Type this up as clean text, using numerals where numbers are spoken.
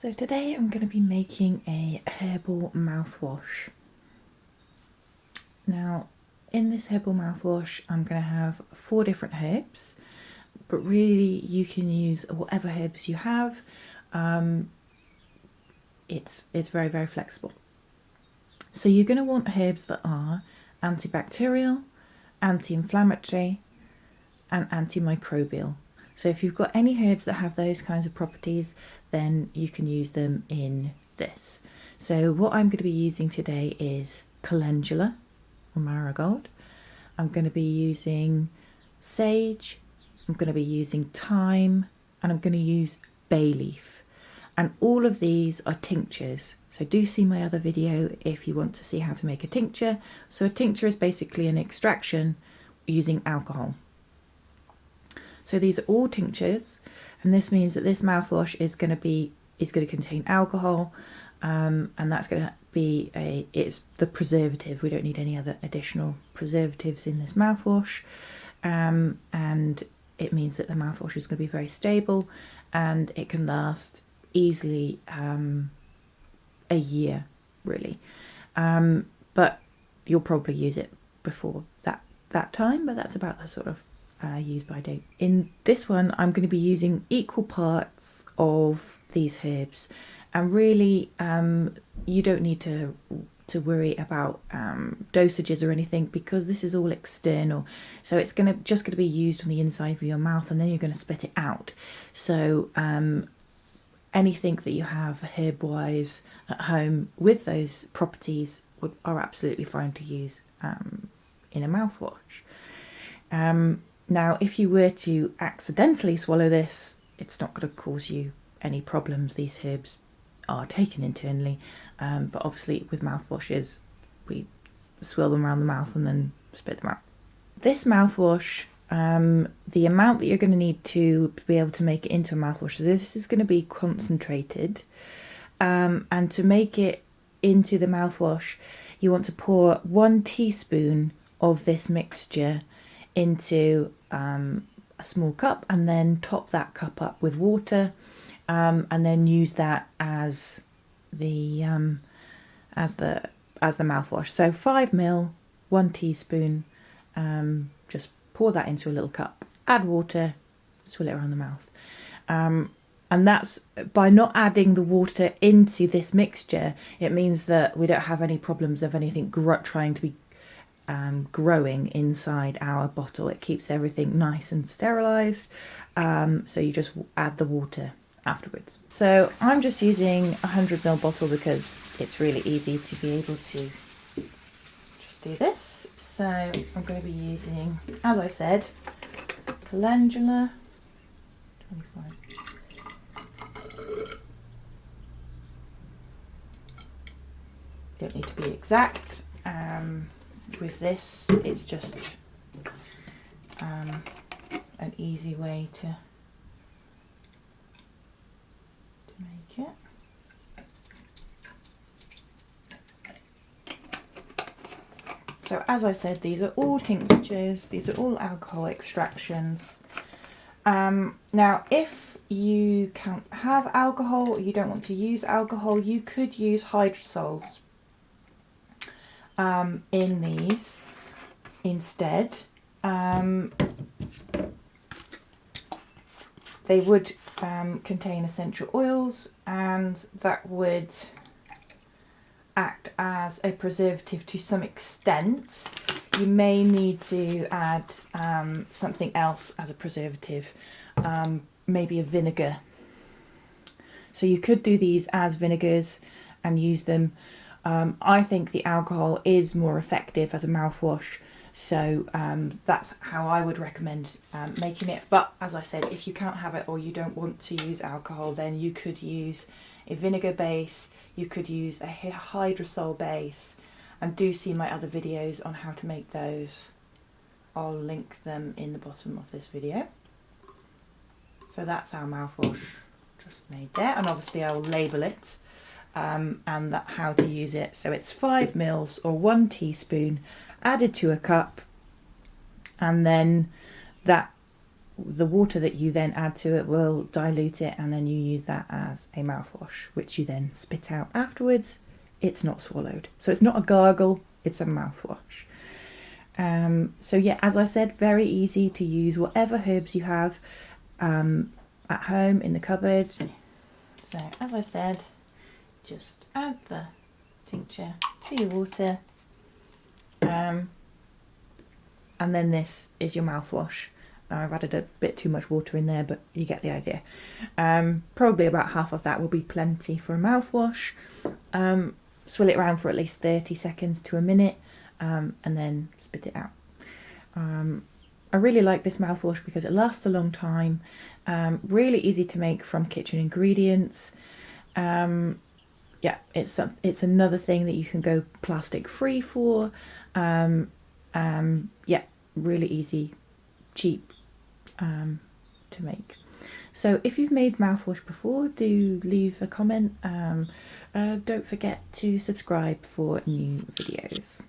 So today I'm going to be making a herbal mouthwash. Now in this herbal mouthwash I'm going to have 4 different herbs, but really you can use whatever herbs you have. It's very flexible. So you're going to want herbs that are antibacterial, anti-inflammatory and antimicrobial. So if you've got any herbs that have those kinds of properties, then you can use them in this. So what I'm going to be using today is calendula or marigold. I'm going to be using sage, I'm going to be using thyme, and I'm going to use bay leaf. And all of these are tinctures. So do see my other video if you want to see how to make a tincture. So a tincture is basically an extraction using alcohol. So these are all tinctures, and this means that this mouthwash is going to contain alcohol, and that's going to be it's the preservative. We don't need any other additional preservatives in this mouthwash, and it means that the mouthwash is going to be very stable, and it can last easily a year, really. But you'll probably use it before that time, but that's about the sort of use by date. In this one I'm going to be using equal parts of these herbs, and really you don't need to worry about dosages or anything, because this is all external, so it's just going to be used on the inside of your mouth, and then you're going to spit it out. So anything that you have herb wise at home with those properties are absolutely fine to use in a mouthwash. Now, if you were to accidentally swallow this, it's not going to cause you any problems. These herbs are taken internally, but obviously with mouthwashes, we swirl them around the mouth and then spit them out. This mouthwash, the amount that you're going to need to be able to make it into a mouthwash, so this is going to be concentrated, and to make it into the mouthwash, you want to pour 1 teaspoon of this mixture into a small cup, and then top that cup up with water, and then use that as the mouthwash. So 5 ml, 1 teaspoon, just pour that into a little cup, add water, swill it around the mouth. And that's by not adding the water into this mixture, it means that we don't have any problems of anything trying to be growing inside our bottle. It keeps everything nice and sterilized, so you just add the water afterwards. So I'm just using a 100 ml bottle because it's really easy to be able to just do this. So I'm going to be using, as I said, calendula 25. Don't need to be exact. With this, it's just an easy way to make it. So as I said, these are all tinctures, these are all alcohol extractions. Now if you can't have alcohol, or you don't want to use alcohol, you could use hydrosols in these instead. They would contain essential oils, and that would act as a preservative to some extent. You may need to add something else as a preservative, maybe a vinegar. So you could do these as vinegars and use them. I think the alcohol is more effective as a mouthwash, so that's how I would recommend making it. But as I said, if you can't have it or you don't want to use alcohol, then you could use a vinegar base, you could use a hydrosol base, and do see my other videos on how to make those. I'll link them in the bottom of this video. So that's our mouthwash just made there, and obviously I'll label it. And how to use it. So it's 5 ml or 1 teaspoon added to a cup, and then that the water that you then add to it will dilute it, and then you use that as a mouthwash, which you then spit out afterwards. It's not swallowed. So it's not a gargle, it's a mouthwash. So yeah, as I said, very easy to use whatever herbs you have at home in the cupboard. So as I said, just add the tincture to your water, and then this is your mouthwash. I've added a bit too much water in there, but you get the idea. Probably about half of that will be plenty for a mouthwash. Swill it around for at least 30 seconds to a minute, and then spit it out. I really like this mouthwash because it lasts a long time. Really easy to make from kitchen ingredients. Yeah, it's another thing that you can go plastic free for. Yeah, really easy, cheap to make. So if you've made mouthwash before, do leave a comment. Don't forget to subscribe for new videos.